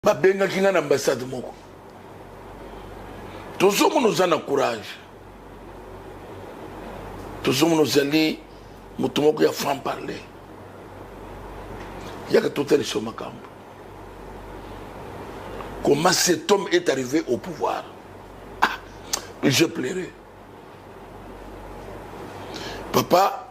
babenga kinga na ambassade moko tozomo nous en courage tozomo nous ali mutu moko ya franc parler yaka total sur makambo comment cet homme est arrivé au pouvoir. Je plairais papa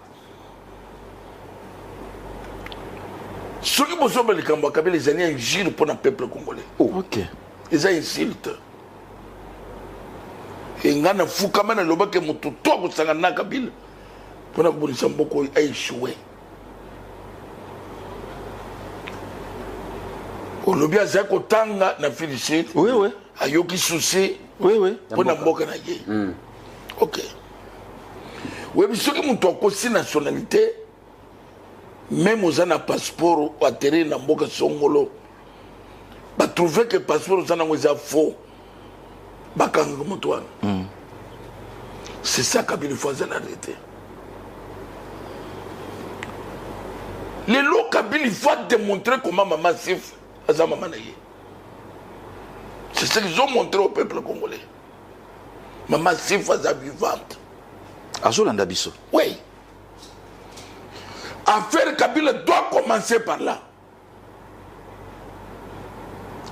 ceux qui sont les Kamba Kabila les années injure pour le peuple congolais. Ok. Ils insultent. Et ngana fukama na loba ke mutu to ko sanga na Kabila. Pour na kubonisa mboko a échoué. Olobi azako tanga na félicite. Oui oui. Ayoki souci. Oui oui. Pour na mboka na ye. OK. Oui, mais ceux qui m'ont aussi nationalité même aux un passeport ou atterrir dans Mboka Songolo, bah trouver que passeport aux un faux, bah quand c'est ça qu'il faut arrêter. Les lots Kabila il faut démontrer comment maman Sif a sa maman naïe. C'est ce qu'ils ont montré au peuple congolais. Maman Sif a sa vivante. Azolanda biso. Oui. Affaire Kabila doit commencer par là.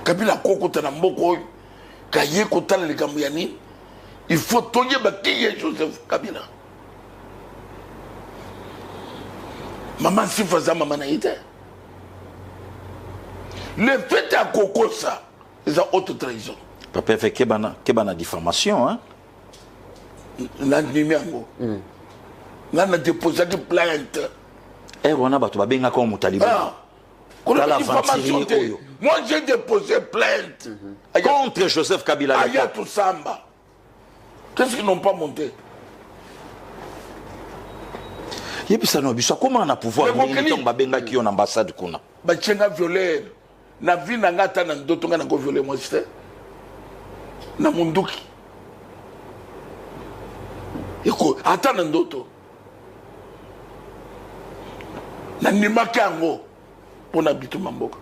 Kabila kokota na mboko kaye kotala le kamuyani. Il faut toyer bakiye Joseph Kabila. Maman Sifaza maman naïte. Le fait à Kokosa, c'est haute trahison. Papa fait kebana diffamation hein. La numéro. Là on a déposé une plainte. On a battu babenga comme Taliban. Moi j'ai déposé plainte contre Joseph Kabila. Ayatou Samba. Qu'est-ce qu'ils n'ont pas monté? Et puis ça nous comment on a pouvoir de babenga qui en ambassade kuna. Bachenga violé. Na vie na ngata na ndoto nga na ko violé moi c'est. Na munduki. Eko ata na ndoto. Na nimakango pour n'habiter Mamboka.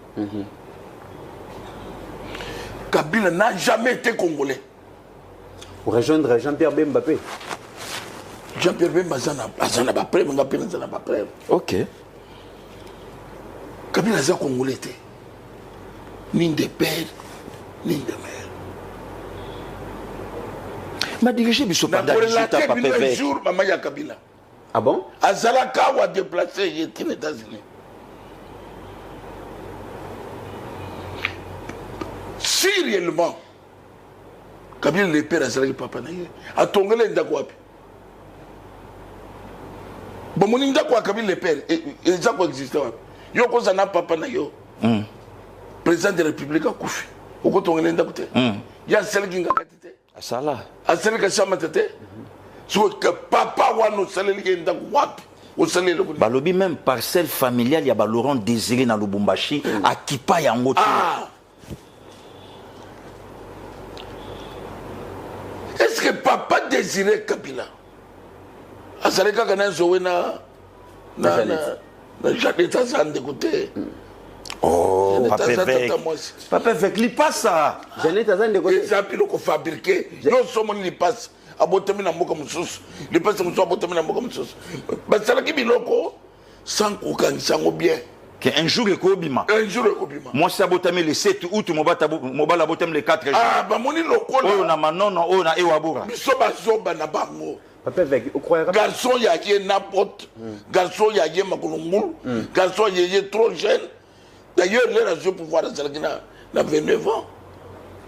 Kabila n'a jamais été congolais. Pour rejoindre Jean-Pierre Bembappé. Jean-Pierre Bemba Zana pas prêt, Mbappé n'a pas prêt. Ok. Kabila est congolais. Ni de père, ni de mère. Ma dirigé biso pendant 18 ans papa un jour maman ya Kabila. Ah bon? Azalaka ou a déplacé, il était aux États-Unis. Si réellement, Kabila le père Azalaki papa naye, a tongele ndakwapi. Bon, mon ndakwa Kabila le père, et ça quoi existe. Yo ko zana papa nayo. Président de la République a koufi. Au ko tongele ndakute. Ya sel kinga katite. Asala. Asel ka chama tete. So que papa wa no saleli ndakwapi. Balobi même parcelle familiale, il y a Laurent Désiré dans Lubumbashi, à Kipa Yango. Ah! Est-ce que papa Désiré Kabila a salé Kagana Zowena na Jeannette Azan de côté? Oh, papa avec il passe ça. Jeannette Azan de côté. Les appuis qu'on fabriqué, non seulement il passe. Abotami na mboka mususu le passe mususu abotami na mboka mususu basala ki biloko sans kokanisa ngo bien que un jour ekobima moi c'est abotami le 7 août mobala abotami le 4 juin ba moni lokola oyo na manono oyo na ewabura biso bazoba na bango papa avec croyez garçon ya qui n'importe garçon ya qui makulungulu garçon ya trop jeune d'ailleurs les rations pouvoir azalaki na 29 ans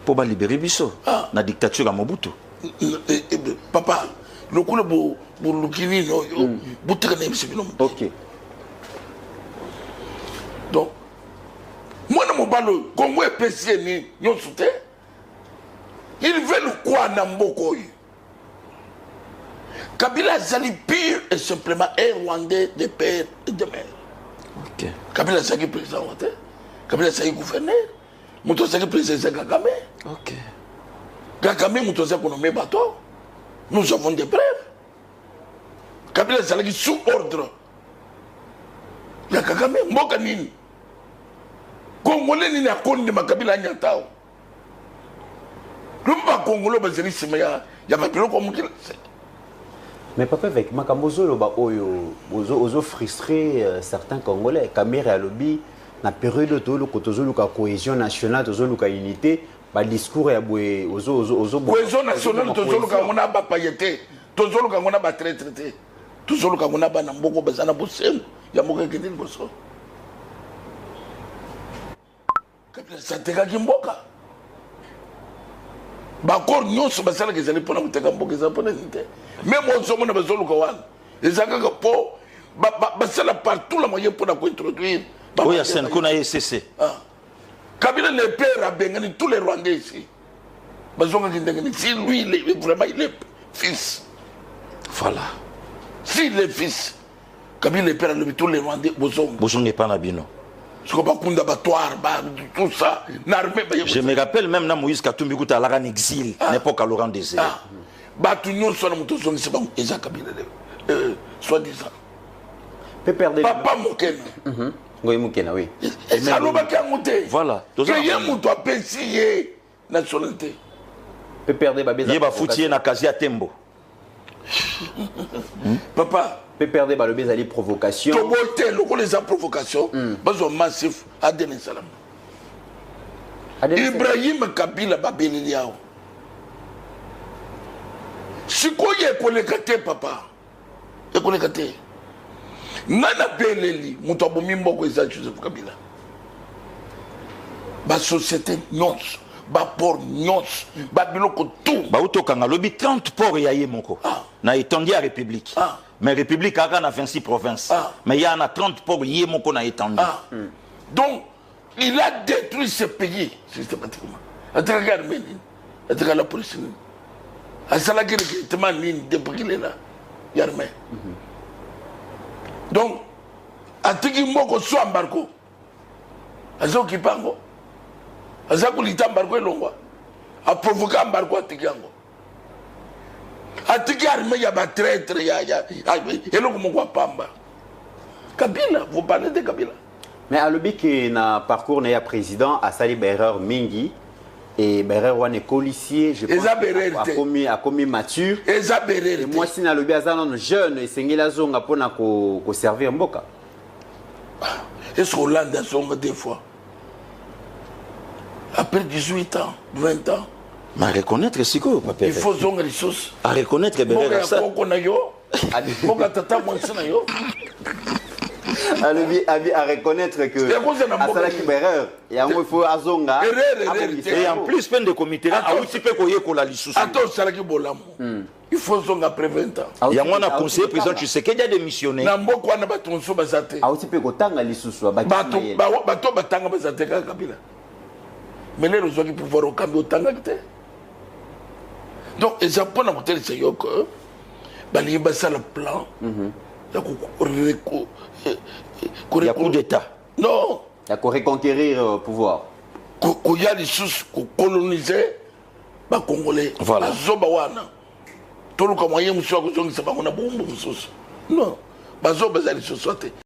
pour ba libérer biso na dictature à Mobutu. Papa, le coup de l'Ukini, ok. Donc, moi, je me Congo est PC, ils veulent quoi dans Mboko? Kabila Zali pire et simplement un Rwandais de père et de mère. Ok. Kabila Zali président, Kabila Zali gouverneur, Mouto Zali président Kagame. Ok. Kagame Moutoza Konomé bateau. Nous avons des preuves. Kabila Zalaki sous ordre. Ya Kagame Mboka nini. Congolais ni na konde makabila nyatao. Lumba Congolais bazeli sima ya mapilo comme qu'il. Mais papa avec makambozo loba oyo ozo frustrer certains Congolais. Kamere alobi na période to kotozo luka cohésion nationale tozo luka unité ba discours ya boye ozo cohésion nationale tozo luka ngona ba payete tozo luka ngona ba traité tozo luka ngona ba na mboko bazana bosengo ya moko ekendeli boso. Kabila sateka kimboka. Bakor nyonso basala ke zali pona kuteka mboka za pona nite. Même on somona bazoluka wana. Ezaka ka po basala partout la moyen pour introduire. Oui, c'est qu'on a cessé. Kabila le père a bengani tous les Rwandais ici. Bazonga kindengani si lui il est vraiment il est fils. Voilà. Si il est fils. Kabila le père a levé tous les Rwandais bozonga. Bozonga pas na bino. Tout ça. Je me rappelle même na Moïse Katumbi Kouta à en exil, n'importe à Laurent Désert. Soit-disant. Papa Mokena. Oui, Mokena, oui. Voilà. Nationalité. Yeba Foutier na Kazia Tembo. Papa. Peut perdre le baiser les provocations. Les provocations. Besoin massif à Denis Salam. Ibrahim Kabila Babeliliao. Si quoi y est connecté, papa. Est connecté. Nana Beleli, Moutobo Mimbo Joseph Kabila. Ma société nyons, ba port nyons, ba biloko tout. Ba uto kanga lobi 30 ports ya yemoko. Na étendu à République. Mais République a 26 provinces. Mais il y en a 30 pour y mon a étendu. Donc, il a détruit ce pays systématiquement. À travers la police. À la guerre qui est depuis qu'il est là. Yarmé. Donc, à Tigimoko soit embargo. À Zoki Pango. À Zakulita embargo et l'ongwa. À provoquer embargo à Tigiango. Il y a des traîtres, il y a Kabila, vous parlez de Kabila. Mais à l'objet que na parcours n'a président a sali erreur mingi et erreur wane policier je pense a commis mature et moi si na l'objet azana jeune et sengela zonga pona ko servir mboka. Est-ce qu'on l'a dans son des fois après 18 ans, 20 ans. Mais reconnaître c'est quoi, papa? Il faut zonger les choses. À reconnaître Berera ça. À reconnaître que Asalaki Berera et il faut azonga. Et en plus peine de comité là, a aussi peu koye ko la lisusu. Attends, Salaki Bolamo. Il faut zonger après 20 ans. Il y a moi na conseiller président tu sais qu'il y a démissionné. Na mboko na batonso bazate. A aussi peu ko tanga lisusu abaki. Bato batanga bazate Kabila. Mais les gens qui pouvoir au camp autant que donc les Japonais ont dit que il y a un plan il y a coup d'état non il y a reconquérir le pouvoir il y a des choses coloniser les Congolais voilà tout le moyen monsieur non bazo bazali société